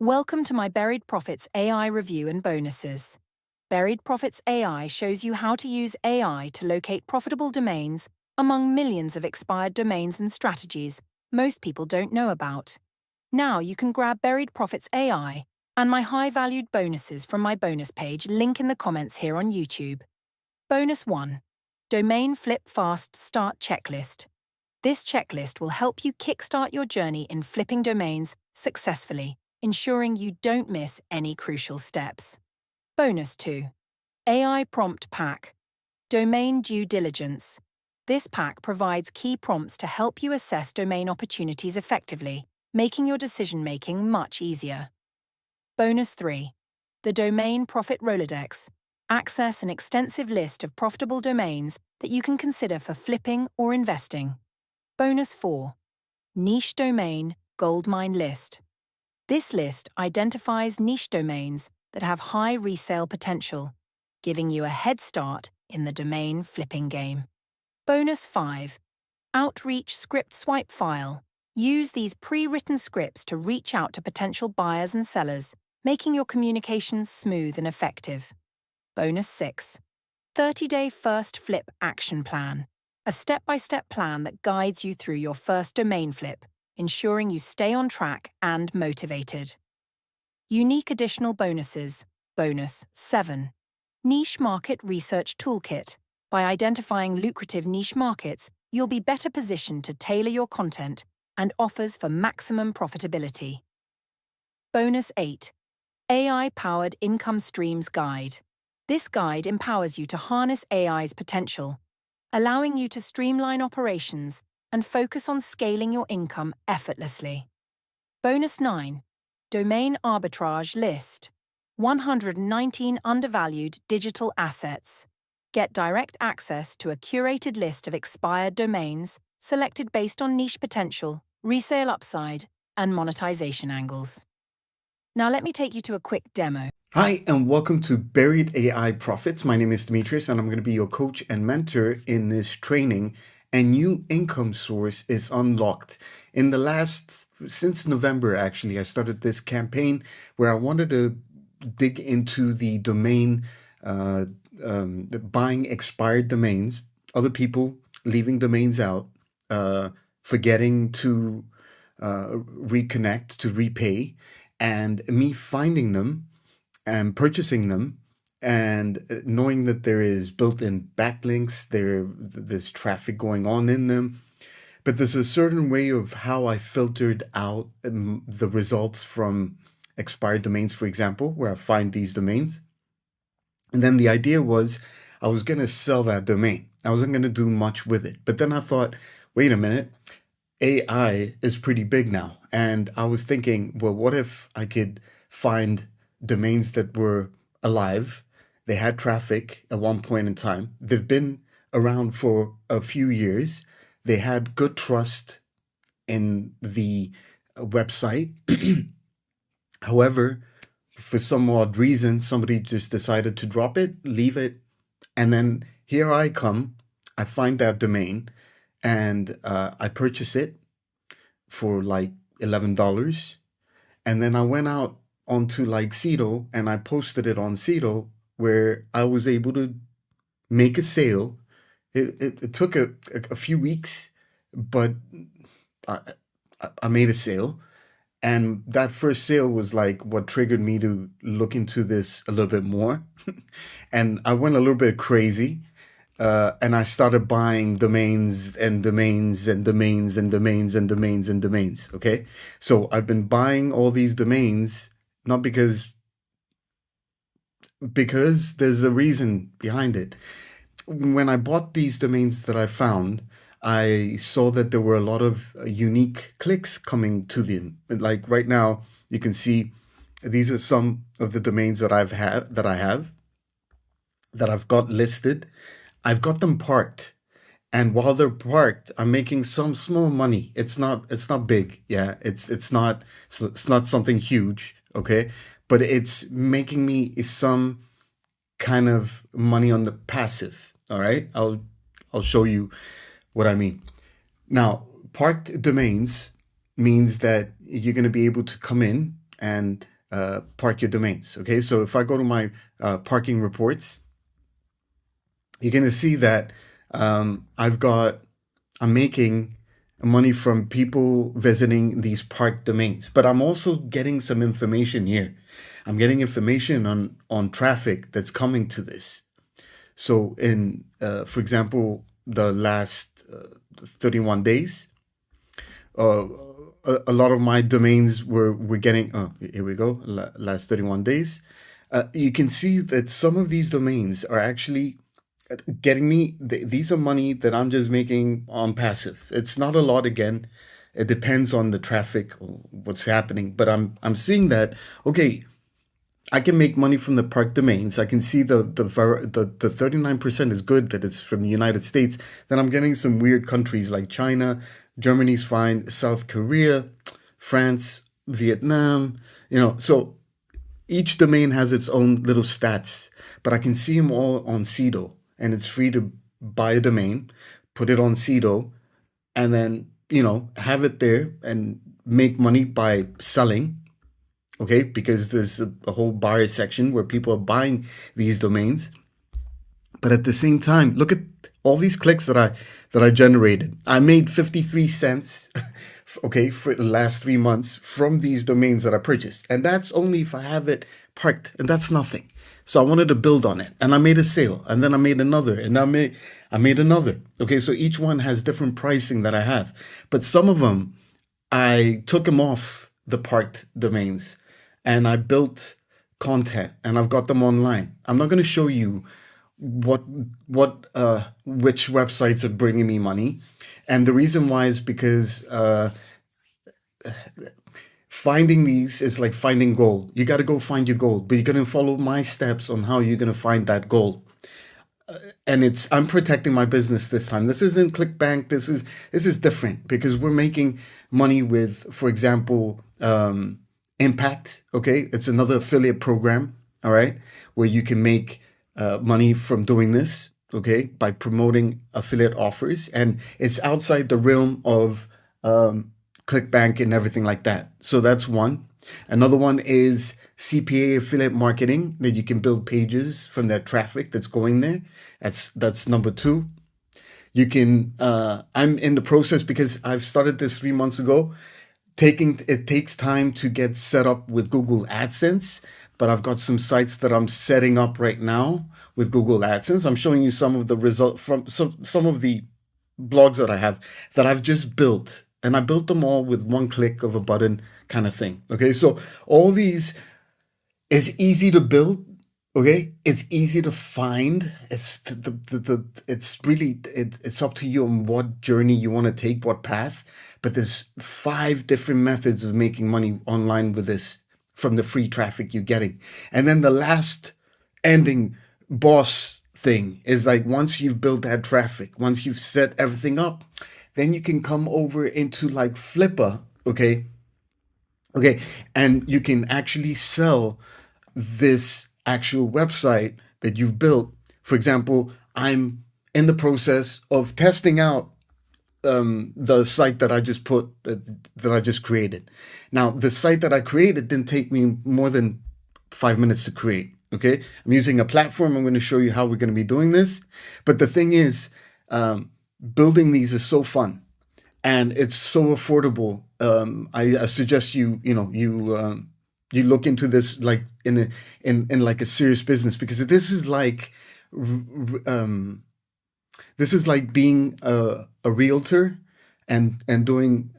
Welcome to my Buried Profits AI review and bonuses. Buried Profits AI shows you how to use AI to locate profitable domains among millions of expired domains and strategies most people don't know about. Now you can grab Buried Profits AI and my high-valued bonuses from my bonus page, link in the comments here on YouTube. Bonus 1. Domain Flip Fast Start Checklist. This checklist will help you kickstart your journey in flipping domains successfully, ensuring you don't miss any crucial steps. Bonus 2. AI Prompt Pack. Domain Due Diligence. This pack provides key prompts to help you assess domain opportunities effectively, making your decision-making much easier. Bonus 3. The Domain Profit Rolodex. Access an extensive list of profitable domains that you can consider for flipping or investing. Bonus 4. Niche Domain Goldmine List. This list identifies niche domains that have high resale potential, giving you a head start in the domain flipping game. Bonus 5. Outreach Script Swipe File. Use these pre-written scripts to reach out to potential buyers and sellers, making your communications smooth and effective. Bonus 6. 30-Day First Flip Action Plan. A step-by-step plan that guides you through your first domain flip, ensuring you stay on track and motivated. Unique additional bonuses. Bonus 7. Niche Market Research Toolkit. By identifying lucrative niche markets, you'll be better positioned to tailor your content and offers for maximum profitability. Bonus 8. AI-Powered Income Streams Guide. This guide empowers you to harness AI's potential, allowing you to streamline operations and focus on scaling your income effortlessly. Bonus 9. Domain Arbitrage List. 119 undervalued digital assets. Get direct access to a curated list of expired domains, selected based on niche potential, resale upside, and monetization angles. Now let me take you to a quick demo. Hi, and welcome to Buried AI Profits. My name is Demetrius, and I'm going to be your coach and mentor in this training. A new income source is unlocked. Since November, actually, I started this campaign where I wanted to dig into the domain, buying expired domains, other people leaving domains out, forgetting to reconnect, to repay, and me finding them and purchasing them, and knowing that there is built-in backlinks, there's traffic going on in them. But there's a certain way of how I filtered out the results from expired domains, for example, where I find these domains. And then the idea was I was going to sell that domain. I wasn't going to do much with it. But then I thought, wait a minute, AI is pretty big now. And I was thinking, well, what if I could find domains that were alive? They had traffic at one point in time. They've been around for a few years. They had good trust in the website. However, for some odd reason, somebody just decided to drop it, leave it, and then here I come. I find that domain, and I purchase it for like $11, and then I went out onto like Cedo, and I posted it on Cedo, where I was able to make a sale. It took a few weeks, but I made a sale. And that first sale was like what triggered me to look into this a little bit more. And I went a little bit crazy. And I started buying domains and domains and domains and domains and domains and domains. Okay. So I've been buying all these domains, not because there's a reason behind it. When I bought these domains that I found, I saw that there were a lot of unique clicks coming to them. Like right now, you can see these are some of the domains that I have that I've got listed. I've got them parked, and while they're parked, I'm making some small money. It's not big, yeah. It's not something huge, okay. But it's making me some kind of money on the passive. All right, I'll show you what I mean. Now, parked domains means that you're going to be able to come in and park your domains. Okay, so if I go to my parking reports, you're going to see that I'm making money from people visiting these park domains, but I'm also getting some information here. I'm getting information on traffic that's coming to this. So for example, the last 31 days, uh, a lot of my domains were getting, oh, here we go, last 31 days. You can see that some of these domains are actually getting me, these are money that I'm just making on passive. It's not a lot again. It depends on the traffic or what's happening, but I'm seeing that, okay, I can make money from the park domains. I can see the 39% is good that it's from the United States. Then I'm getting some weird countries like China, Germany's fine, South Korea, France, Vietnam, so each domain has its own little stats, but I can see them all on Cedo, and it's free to buy a domain, put it on Cedo, and then, have it there and make money by selling. Okay, because there's a whole buyer section where people are buying these domains. But at the same time, look at all these clicks that I generated. I made 53 cents, okay, for the last 3 months from these domains that I purchased. And that's only if I have it parked, and that's nothing. So I wanted to build on it, and I made a sale, and then I made another, and I made another. Okay, so each one has different pricing that I have. But some of them, I took them off the parked domains, and I built content, and I've got them online. I'm not going to show you what which websites are bringing me money, and the reason why is because finding these is like finding gold. You got to go find your gold, but you're going to follow my steps on how you're going to find that gold. And I'm protecting my business this time. This isn't ClickBank. This is different because we're making money with, for example, Impact. Okay, it's another affiliate program. All right, where you can make money from doing this. Okay, by promoting affiliate offers, and it's outside the realm of ClickBank and everything like that. So that's one. Another one is CPA affiliate marketing, that you can build pages from that traffic that's going there. That's number two. You can, I'm in the process because I've started this 3 months ago. It takes time to get set up with Google AdSense, but I've got some sites that I'm setting up right now with Google AdSense. I'm showing you some of the result from some of the blogs that I have that I've just built, and I built them all with one click of a button kind of thing. Okay, so all these is easy to build. Okay, it's easy to find. It's really it's up to you on what journey you want to take, what path. But there's 5 different methods of making money online with this from the free traffic you're getting. And then the last ending boss thing is like, once you've built that traffic, once you've set everything up, then you can come over into like Flipper, okay? Okay, and you can actually sell this actual website that you've built. For example, I'm in the process of testing out the site that I just created. Now, the site that I created didn't take me more than 5 minutes to create. Okay, I'm using a platform. I'm going to show you how we're going to be doing this. But the thing is, building these is so fun, and it's so affordable. I suggest you look into this like in like a serious business, because this is like being a realtor and doing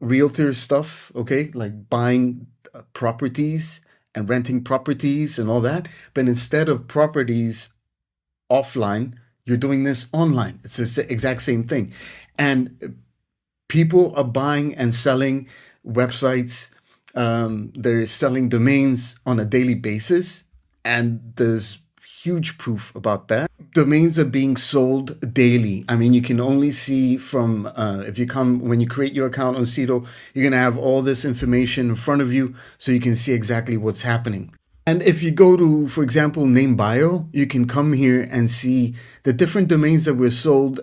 realtor stuff, okay? Like buying properties and renting properties and all that. But instead of properties offline, you're doing this online. It's the exact same thing. And people are buying and selling websites. They're selling domains on a daily basis. And there's huge proof about that. Domains are being sold daily. I mean, you can only see from, when you create your account on Cedo, you're going to have all this information in front of you so you can see exactly what's happening. And if you go to, for example, name bio, you can come here and see the different domains that were sold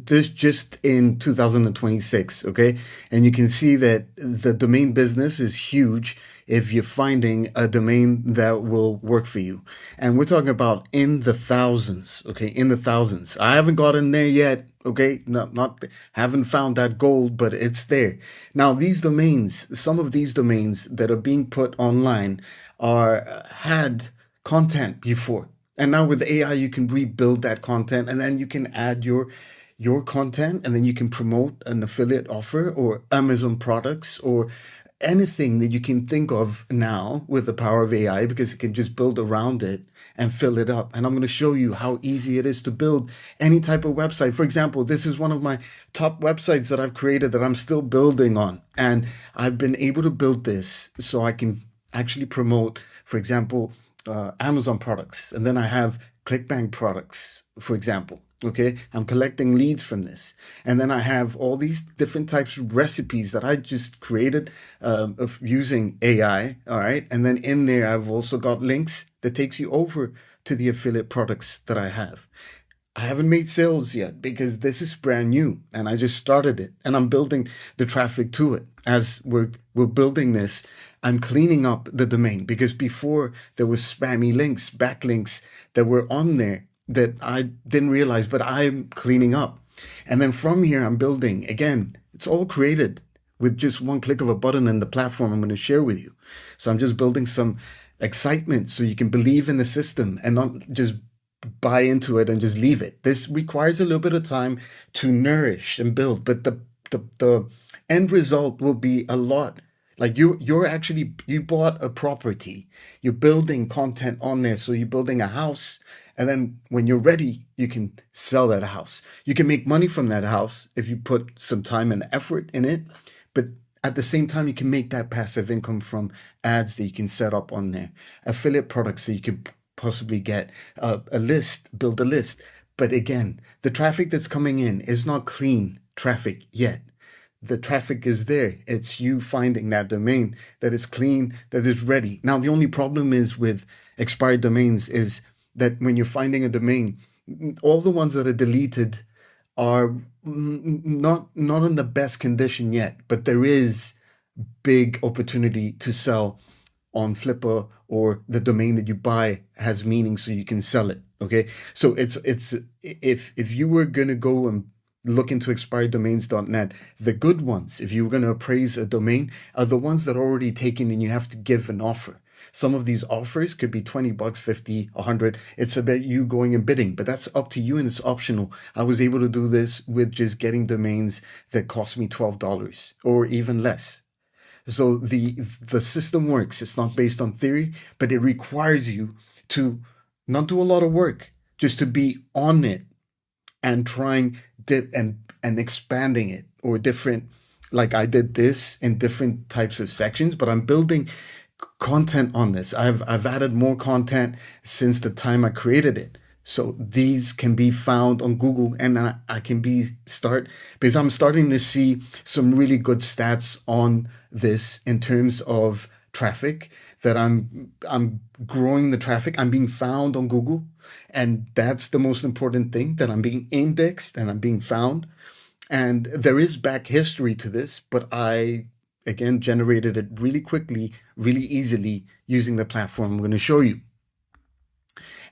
this just in 2026, okay? And you can see that the domain business is huge if you're finding a domain that will work for you. And we're talking about in the thousands, okay? In the thousands. I haven't gotten there yet, okay? Not haven't found that gold, but it's there. Now, these domains, some of these domains that are being put online are had content before, and now with AI you can rebuild that content, and then you can add your content, and then you can promote an affiliate offer or Amazon products or anything that you can think of now with the power of AI, because it can just build around it and fill it up. And I'm going to show you how easy it is to build any type of website. For example, this is one of my top websites that I've created that I'm still building on, and I've been able to build this so I can actually promote, for example, Amazon products. And then I have ClickBank products, for example. Okay, I'm collecting leads from this. And then I have all these different types of recipes that I just created of using AI. All right. And then in there, I've also got links that takes you over to the affiliate products that I have. I haven't made sales yet because this is brand new and I just started it, and I'm building the traffic to it. As we're building this, I'm cleaning up the domain, because before there was spammy links, backlinks that were on there that I didn't realize, but I'm cleaning up. And then from here, I'm building again. It's all created with just one click of a button in the platform I'm going to share with you. So I'm just building some excitement so you can believe in the system and not just buy into it and just leave it. This requires a little bit of time to nourish and build, but the end result will be a lot. Like you're actually, you bought a property, you're building content on there. So you're building a house, and then when you're ready, you can sell that house. You can make money from that house if you put some time and effort in it, but at the same time, you can make that passive income from ads that you can set up on there, affiliate products that you can possibly get, a list, build a list. But again, the traffic that's coming in is not clean traffic yet. The traffic is there. It's you finding that domain that is clean, that is ready. Now, the only problem is with expired domains is that when you're finding a domain, all the ones that are deleted are not in the best condition yet, but there is big opportunity to sell on Flipper, or the domain that you buy has meaning so you can sell it. Okay, so it's if you were going to go and look into expireddomains.net, the good ones, if you were going to appraise a domain, are the ones that are already taken and you have to give an offer. Some of these offers could be $20, 50, 100. It's about you going and bidding, but that's up to you and it's optional. I was able to do this with just getting domains that cost me $12 or even less. So the system works. It's not based on theory, but it requires you to not do a lot of work, just to be on it and trying and expanding it, or different, like I did this in different types of sections, but I'm building content on this. I've added more content since the time I created it. So these can be found on Google, and I can start, because I'm starting to see some really good stats on this in terms of traffic, that I'm growing the traffic. I'm being found on Google, and that's the most important thing, that I'm being indexed and I'm being found. And there is back history to this, but I again generated it really quickly, really easily using the platform I'm going to show you.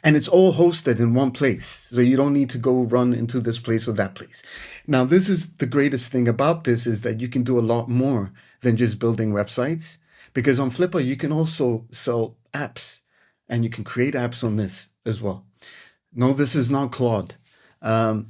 And it's all hosted in one place. So you don't need to go run into this place or that place. Now, this is the greatest thing about this, is that you can do a lot more than just building websites. Because on Flipper, you can also sell apps, and you can create apps on this as well. No, this is not Claude. I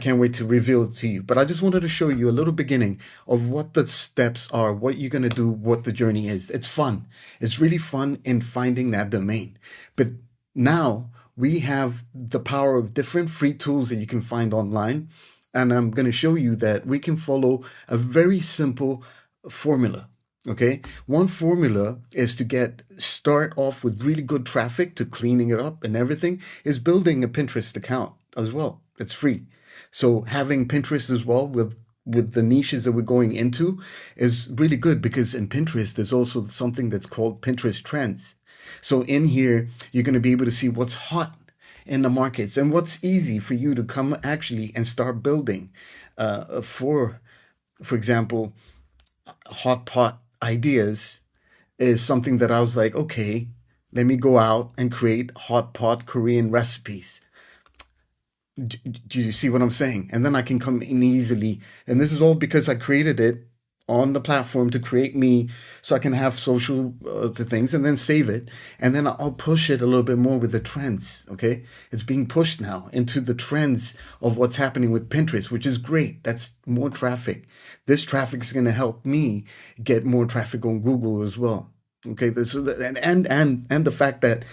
can't wait to reveal it to you. But I just wanted to show you a little beginning of what the steps are, what you're going to do, what the journey is. It's fun. It's really fun in finding that domain. But now we have the power of different free tools that you can find online. And I'm going to show you that we can follow a very simple formula. Okay, one formula is to start off with really good traffic, to cleaning it up and everything, is building a Pinterest account as well. It's free. So having Pinterest as well with the niches that we're going into is really good, because in Pinterest, there's also something that's called Pinterest trends. So in here, you're going to be able to see what's hot in the markets and what's easy for you to come actually and start building. For example, hot pot ideas is something that I was like, okay, let me go out and create hot pot Korean recipes. Do you see what I'm saying? And then I can come in easily. And this is all because I created it on the platform to create me so I can have social to things and then save it. And then I'll push it a little bit more with the trends. Okay. It's being pushed now into the trends of what's happening with Pinterest, which is great. That's more traffic. This traffic is going to help me get more traffic on Google as well. Okay. And the fact that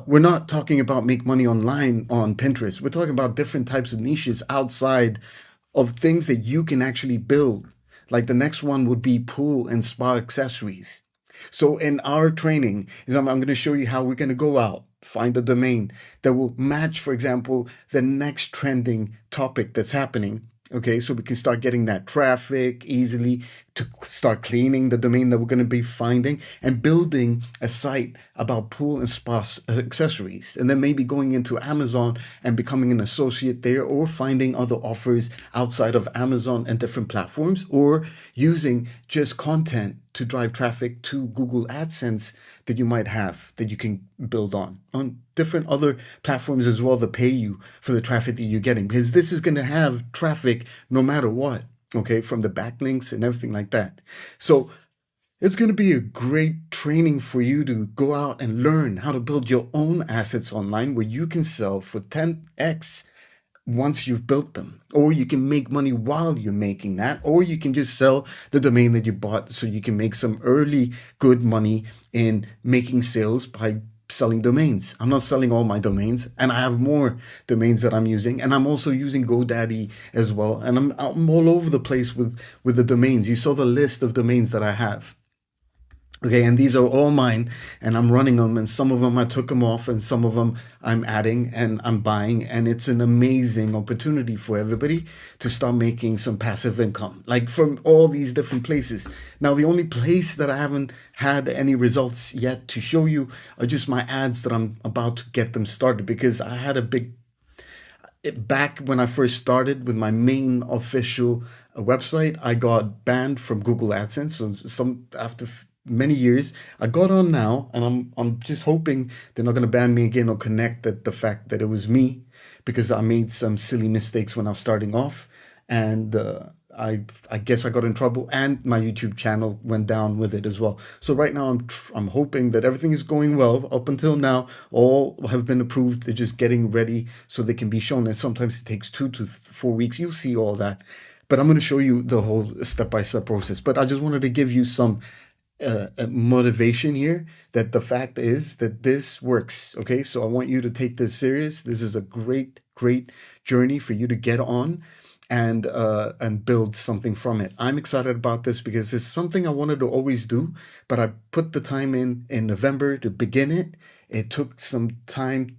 we're not talking about make money online on Pinterest. We're talking about different types of niches outside of things that you can actually build. Like the next one would be pool and spa accessories. So in our training, I'm going to show you how we're going to go out, find a domain that will match, for example, the next trending topic that's happening. Okay, so we can start getting that traffic easily to start cleaning the domain that we're going to be finding and building a site about pool and spa accessories. And then maybe going into Amazon and becoming an associate there, or finding other offers outside of Amazon and different platforms, or using just content to drive traffic to Google AdSense that you might have that you can build on different other platforms as well that pay you for the traffic that you're getting, because this is going to have traffic no matter what, okay, from the backlinks and everything like that. So it's going to be a great training for you to go out and learn how to build your own assets online where you can sell for 10x once you've built them, or you can make money while you're making that, or you can just sell the domain that you bought so you can make some early good money in making sales by selling domains. I'm not selling all my domains, and I have more domains that I'm using, and I'm also using GoDaddy as well, and I'm all over the place with the domains. You saw the list of domains that I have. Okay, and these are all mine, and I'm running them, and some of them I took them off, and some of them I'm adding and I'm buying, and it's an amazing opportunity for everybody to start making some passive income, like from all these different places. Now, the only place that I haven't had any results yet to show you are just my ads that I'm about to get them started, because I had a big back when I first started with my main official website, I got banned from Google AdSense. So after many years, I got on now, and I'm just hoping they're not going to ban me again or connect the fact that it was me, because I made some silly mistakes when I was starting off, and I guess I got in trouble, and my YouTube channel went down with it as well. So right now I'm hoping that everything is going well. Up until now, all have been approved. They're just getting ready so they can be shown. And sometimes it takes 2 to 4 weeks. You'll see all that. But I'm going to show you the whole step-by-step process. But I just wanted to give you some motivation here, that the fact is that this works. Okay, so I want you to take this serious. This is a great journey for you to get on and build something from it. I'm excited about this because it's something I wanted to always do, but I put the time in November to begin it. It took some time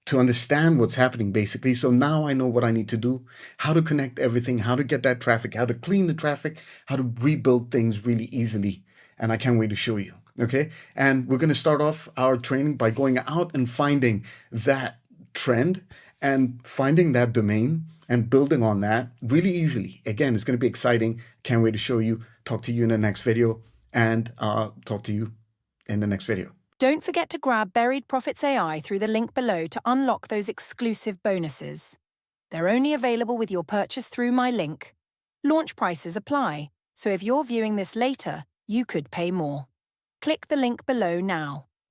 to understand what's happening, basically. So now I know what I need to do, how to connect everything, how to get that traffic, how to clean the traffic, how to rebuild things really easily. And I can't wait to show you. Okay. And we're going to start off our training by going out and finding that trend and finding that domain and building on that really easily. Again, it's going to be exciting. Can't wait to show you. Talk to you in the next video, and talk to you in the next video. Don't forget to grab Buried Profits AI through the link below to unlock those exclusive bonuses. They're only available with your purchase through my link. Launch prices apply, so if you're viewing this later, you could pay more. Click the link below now.